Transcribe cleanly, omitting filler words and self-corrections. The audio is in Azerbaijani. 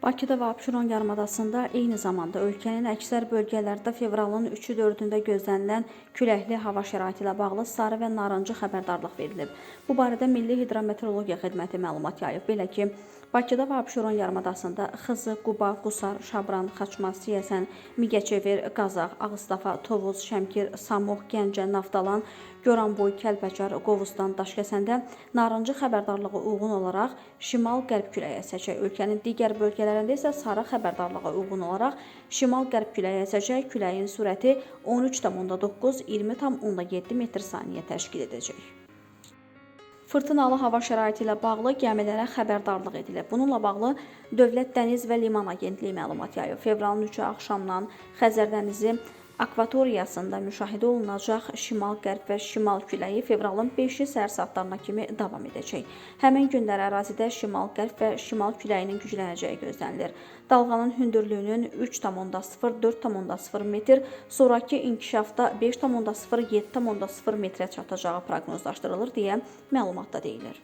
Bakıda və Abşeron yarımadasında eyni zamanda ölkənin əksər bölgələrdə fevralın 3-ü 4-ündə gözlənilən küləkli hava şəraiti ilə bağlı sarı və narıncı xəbərdarlıq verilib. Bu barədə Milli Hidrometeorologiya Xidməti məlumat yayıb. Belə ki, Bakıda və Abşeron yarımadasında Xızı, Quba, Qusar, Şabran, Xaçmaz, Siyəsən, Mingəçevir, Qazax, Ağstafa, Tovuz, Şəmkir, Samux, Gəncə, Naftalan, Goranboy, Kəlbəcər, Qovustan, Daşkəsəndə narıncı xəbərdarlığa uyğun olaraq şimal-qərb küləyi əsəcək. Ölkənin digər bölgələrində isə sarı xəbərdarlığa uyğun olaraq şimal-qərb küləyi əsəcək. Küləyin sürəti 13,9-20,7 metr/saniyə təşkil edəcək. Fırtınalı hava şəraiti ilə bağlı gəmilərə xəbərdarlıq edilib. Bununla bağlı Dövlət Dəniz və Liman Agentliyi məlumat yayıb. Fevralın 3-ü axşamdan Xəzər dənizi akvatoriyasında müşahidə olunacaq şimal-qərb və şimal küləyi fevralın 5-i səhər saatlarına kimi davam edəcək. Həmin günlər ərazidə şimal-qərb və şimal küləyinin güclənəcəyi gözlənilir. Dalğanın hündürlüyünün 3,0-4,0 metr, sonrakı inkişafda 5,0-7,0 metrə çatacağı proqnozlaşdırılır deyə məlumatda deyilir.